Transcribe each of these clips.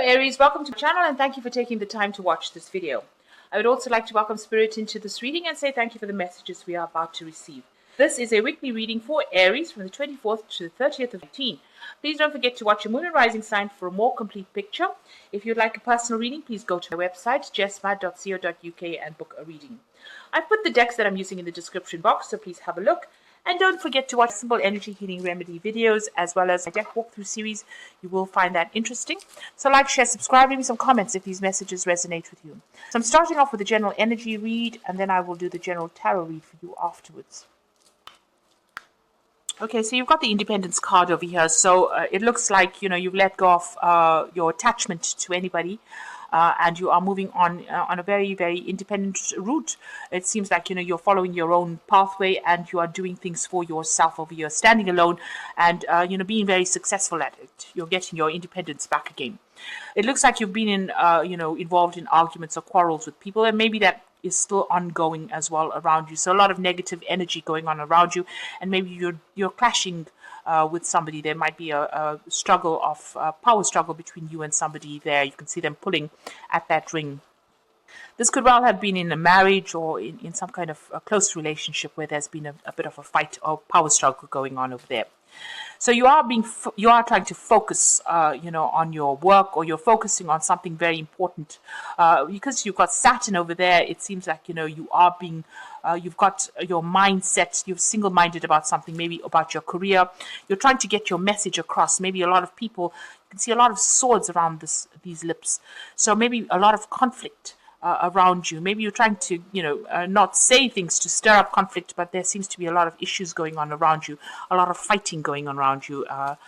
Aries, welcome to my channel and thank you for taking the time to watch this video. I would also like to welcome Spirit into this reading and say thank you for the messages we are about to receive. This is a weekly reading for Aries from the 24th to the 30th of 18. Please don't forget to watch your moon and rising sign for a more complete picture. If you'd like a personal reading, please go to my website, jessmad.co.uk, and book a reading. I've put the decks that I'm using in the description box, so please have a look. And don't forget to watch simple energy healing remedy videos as well as my deck walkthrough series. You will find that interesting. So like, share, subscribe, leave me some comments if these messages resonate with you. So I'm starting off with the general energy read, and then I will do the general tarot read for you afterwards. Okay, so you've got the Independence card over here. So it looks like, you've let go of your attachment to anybody. And you are moving on a very, very independent route. It seems like, you're following your own pathway and you are doing things for yourself over here, standing alone and, being very successful at it. You're getting your independence back again. It looks like you've been involved in arguments or quarrels with people, and maybe that is still ongoing as well around you. So a lot of negative energy going on around you, and maybe you're clashing with somebody. There might be a struggle of power struggle between you and somebody there. You can see them pulling at that ring. This could well have been in a marriage or in some kind of a close relationship where there's been a bit of a fight or power struggle going on over there. So you are trying to focus, on your work, or you're focusing on something very important. Because you've got Saturn over there, it seems like, you are being, you've got your mindset, you're single-minded about something, maybe about your career. You're trying to get your message across. Maybe a lot of people, you can see a lot of swords around these lips. So maybe a lot of conflict around you. Maybe you're trying to, not say things to stir up conflict, but there seems to be a lot of issues going on around you, a lot of fighting going on around you, a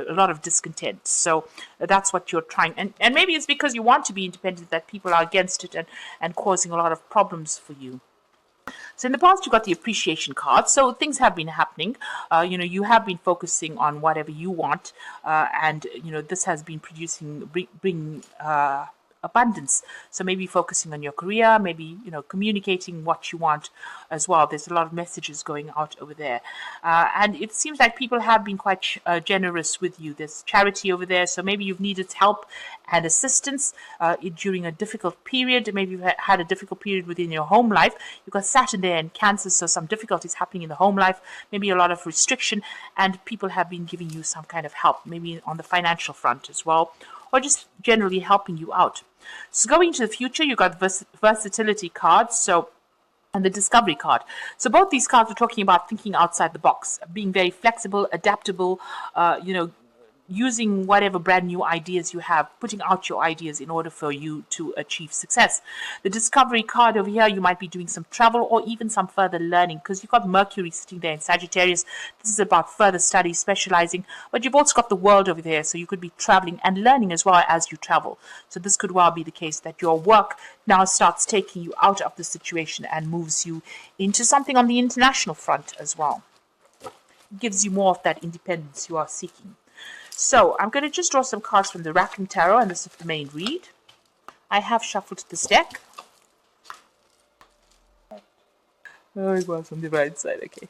lot of discontent. So that's what you're trying. And maybe it's because you want to be independent that people are against it and causing a lot of problems for you. So in the past, you got the appreciation card. So things have been happening. You have been focusing on whatever you want. And this has been bringing abundance. So maybe focusing on your career, maybe communicating what you want as well. There's a lot of messages going out over there, and it seems like people have been quite generous with you. There's charity over there, so maybe you've needed help and assistance during a difficult period. Maybe you've had a difficult period within your home life. You've got Saturn there and Cancer, so some difficulties happening in the home life, maybe a lot of restriction, and people have been giving you some kind of help, maybe on the financial front as well, or just generally helping you out. So going into the future, you got versatility cards, and the discovery card. So both these cards are talking about thinking outside the box, being very flexible, adaptable, using whatever brand new ideas you have, putting out your ideas in order for you to achieve success. The discovery card over here, you might be doing some travel or even some further learning, because you've got Mercury sitting there in Sagittarius. This is about further study, specializing, but you've also got the world over there, so you could be traveling and learning as well as you travel. So this could well be the case that your work now starts taking you out of the situation and moves you into something on the international front as well. It gives you more of that independence you are seeking. So I'm going to just draw some cards from the Rackham Tarot, and this is the main read. I have shuffled this deck. Oh, it was on the right side, okay.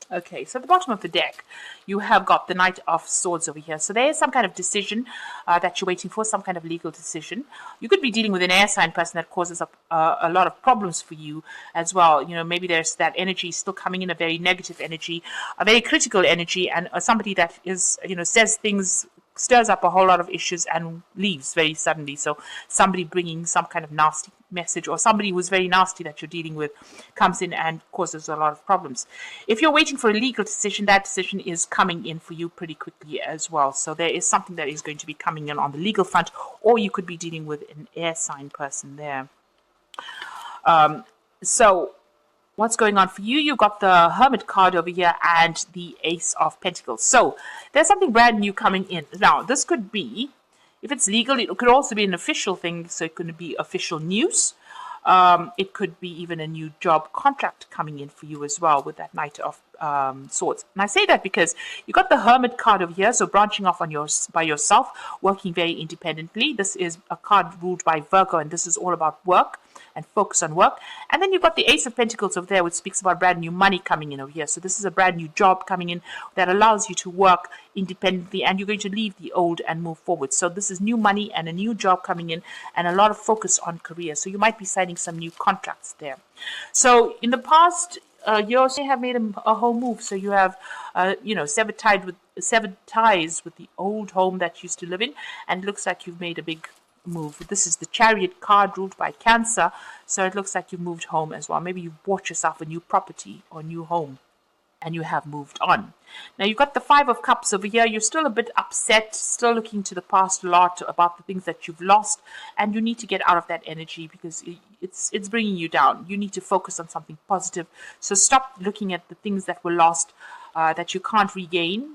Okay, so at the bottom of the deck, you have got the Knight of Swords over here. So there is some kind of decision that you're waiting for, some kind of legal decision. You could be dealing with an air sign person that causes up a lot of problems for you as well. Maybe there's that energy still coming in, a very negative energy, a very critical energy, and somebody that is, says things, stirs up a whole lot of issues and leaves very suddenly. So somebody bringing some kind of nasty message, or somebody who's very nasty that you're dealing with, comes in and causes a lot of problems. If you're waiting for a legal decision, that decision is coming in for you pretty quickly as well. So there is something that is going to be coming in on the legal front, or you could be dealing with an air sign person there. So what's going on for you? You've got the Hermit card over here and the Ace of Pentacles. So there's something brand new coming in. Now, this could be, if it's legal, it could also be an official thing. So it could be official news. It could be even a new job contract coming in for you as well with that Knight of Swords. And I say that because you got the Hermit card over here, so branching off by yourself, working very independently. This is a card ruled by Virgo, and this is all about work and focus on work. And then you've got the Ace of Pentacles over there, which speaks about brand new money coming in over here. So this is a brand new job coming in that allows you to work independently, and you're going to leave the old and move forward. So this is new money and a new job coming in, and a lot of focus on career. So you might be signing some new contracts there. So in the past, you also have made a home move. So you have, severed ties with the old home that you used to live in, and it looks like you've made a big move. This is the Chariot card ruled by Cancer, so it looks like you've moved home as well. Maybe you've bought yourself a new property or new home, and you have moved on. Now you've got the Five of Cups over here. You're still a bit upset, still looking to the past a lot about the things that you've lost, and you need to get out of that energy because it's bringing you down. You need to focus on something positive. So stop looking at the things that were lost, that you can't regain,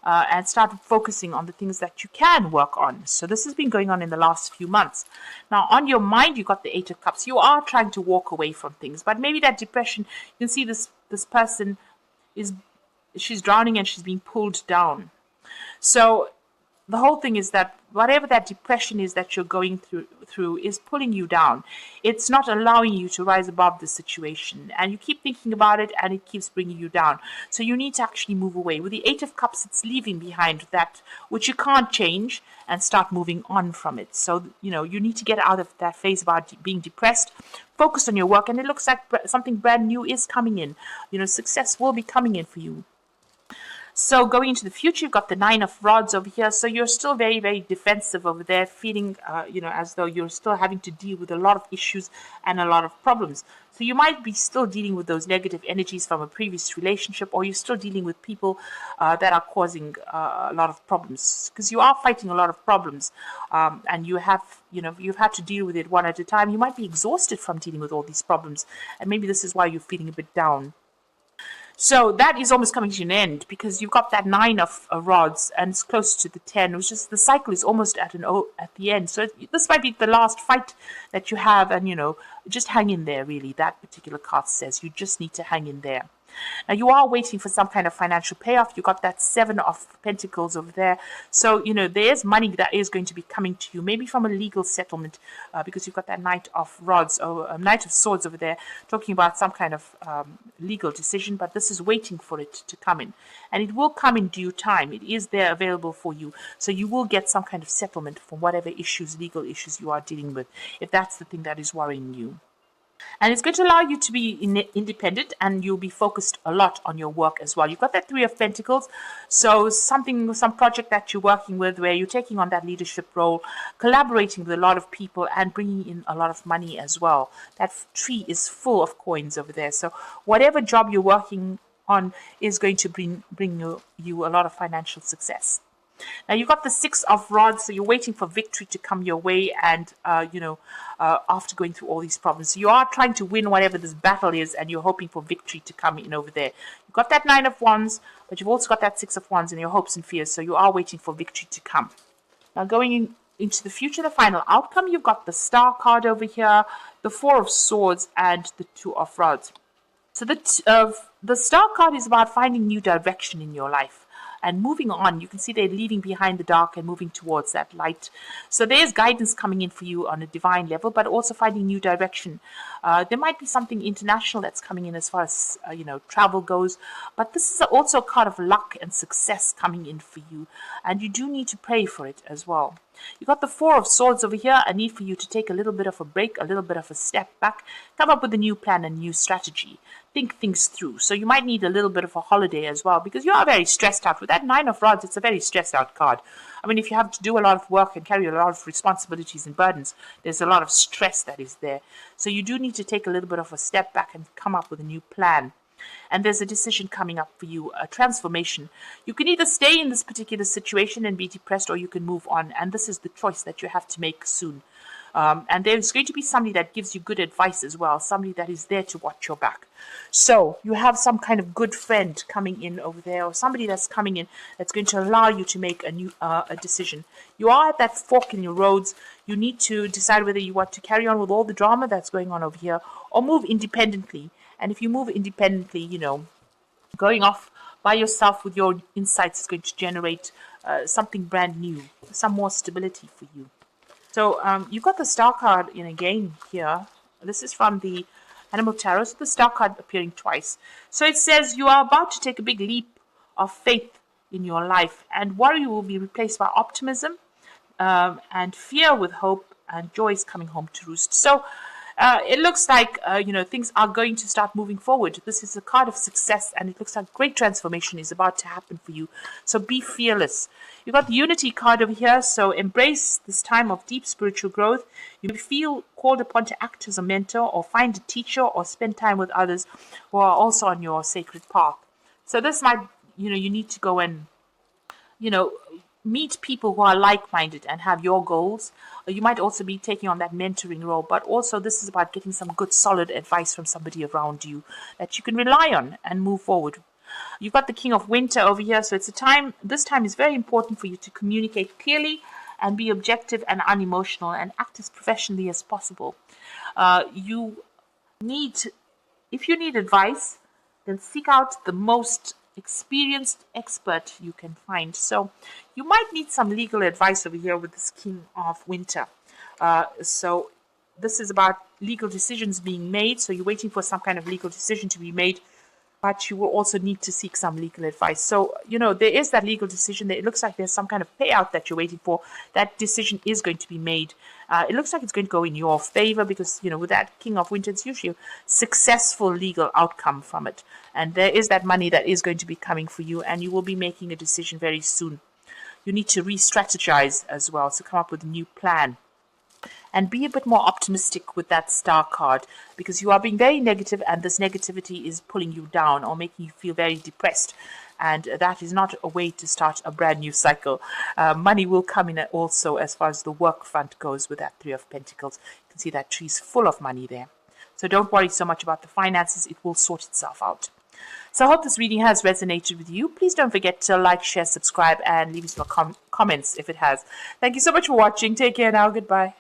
and start focusing on the things that you can work on. So this has been going on in the last few months. Now on your mind, you got the Eight of Cups. You are trying to walk away from things, but maybe that depression, you can see this person she's drowning and she's being pulled down. So the whole thing is that whatever that depression is that you're going through is pulling you down. It's not allowing you to rise above the situation, and you keep thinking about it and it keeps bringing you down. So you need to actually move away. With the Eight of Cups, it's leaving behind that which you can't change and start moving on from it. So you need to get out of that phase about being depressed. Focus on your work, and it looks like something brand new is coming in. Success will be coming in for you. So going into the future, you've got the Nine of Rods over here. So you're still very, very defensive over there, feeling, as though you're still having to deal with a lot of issues and a lot of problems. So you might be still dealing with those negative energies from a previous relationship, or you're still dealing with people that are causing a lot of problems, because you are fighting a lot of problems, and you've had to deal with it one at a time. You might be exhausted from dealing with all these problems, and maybe this is why you're feeling a bit down. So that is almost coming to an end, because you've got that Nine of Rods and it's close to the 10, which is the cycle is almost at the end. So this might be the last fight that you have, and just hang in there. Really, that particular card says you just need to hang in there. Now you are waiting for some kind of financial payoff. You got that Seven of Pentacles over there. So, there's money that is going to be coming to you, maybe from a legal settlement, because you've got that Knight of Rods or Knight of Swords over there, talking about some kind of legal decision, but this is waiting for it to come in. And it will come in due time. It is there available for you. So you will get some kind of settlement from whatever legal issues you are dealing with, if that's the thing that is worrying you. And it's going to allow you to be independent, and you'll be focused a lot on your work as well. You've got that Three of Pentacles. So some project that you're working with where you're taking on that leadership role, collaborating with a lot of people and bringing in a lot of money as well. That tree is full of coins over there. So whatever job you're working on is going to bring you a lot of financial success. Now you've got the Six of Rods, so you're waiting for victory to come your way, and after going through all these problems, so you are trying to win whatever this battle is, and you're hoping for victory to come in over there. You've got that Nine of Wands, but you've also got that Six of Wands in your hopes and fears, so you are waiting for victory to come. Now going into the future, the final outcome, you've got the Star card over here, the Four of Swords, and the Two of Rods. So the Star card is about finding new direction in your life and moving on. You can see they're leaving behind the dark and moving towards that light. So there's guidance coming in for you on a divine level, but also finding new direction. There might be something international that's coming in as far as travel goes, but this is also a card of luck and success coming in for you, and you do need to pray for it as well. You've got the Four of Swords over here, a need for you to take a little bit of a break, a little bit of a step back, come up with a new plan, a new strategy, think things through. So you might need a little bit of a holiday as well, because you are very stressed out. With that Nine of Rods, it's a very stressed out card. I mean, if you have to do a lot of work and carry a lot of responsibilities and burdens, there's a lot of stress that is there. So you do need to take a little bit of a step back and come up with a new plan. And there's a decision coming up for you, a transformation. You can either stay in this particular situation and be depressed, or you can move on. And this is the choice that you have to make soon. And there's going to be somebody that gives you good advice as well, somebody that is there to watch your back. So you have some kind of good friend coming in over there, or somebody that's coming in that's going to allow you to make a decision. You are at that fork in your roads. You need to decide whether you want to carry on with all the drama that's going on over here, or move independently. And if you move independently, going off by yourself with your insights is going to generate something brand new, some more stability for you. So you've got the Star card in again here. This is from the Animal Tarot, so the Star card appearing twice. So it says you are about to take a big leap of faith in your life, and worry will be replaced by optimism, and fear with hope, and joy is coming home to roost. So it looks like things are going to start moving forward. This is a card of success, and it looks like great transformation is about to happen for you. So be fearless. You've got the Unity card over here, so embrace this time of deep spiritual growth. You feel called upon to act as a mentor, or find a teacher, or spend time with others who are also on your sacred path. So this might, you need to go and, you know, meet people who are like-minded and have your goals. You might also be taking on that mentoring role, but also this is about getting some good solid advice from somebody around you that you can rely on and move forward. You've got the King of Winter over here, so it's a time, this time is very important for you to communicate clearly and be objective and unemotional and act as professionally as possible. You need, if you need advice, then seek out the most experienced expert you can find. So you might need some legal advice over here with this King of Winter. So this is about legal decisions being made. So you're waiting for some kind of legal decision to be made, but you will also need to seek some legal advice. So, there is that legal decision. It looks like there's some kind of payout that you're waiting for. That decision is going to be made. It looks like it's going to go in your favor because, with that King of Winter, it's usually a successful legal outcome from it. And there is that money that is going to be coming for you, and you will be making a decision very soon. You need to re-strategize as well, so come up with a new plan. And be a bit more optimistic with that Star card, because you are being very negative, and this negativity is pulling you down or making you feel very depressed. And that is not a way to start a brand new cycle. Money will come in also as far as the work front goes with that Three of Pentacles. You can see that tree's full of money there. So don't worry so much about the finances. It will sort itself out. So I hope this reading has resonated with you. Please don't forget to like, share, subscribe, and leave us some comments if it has. Thank you so much for watching. Take care now. Goodbye.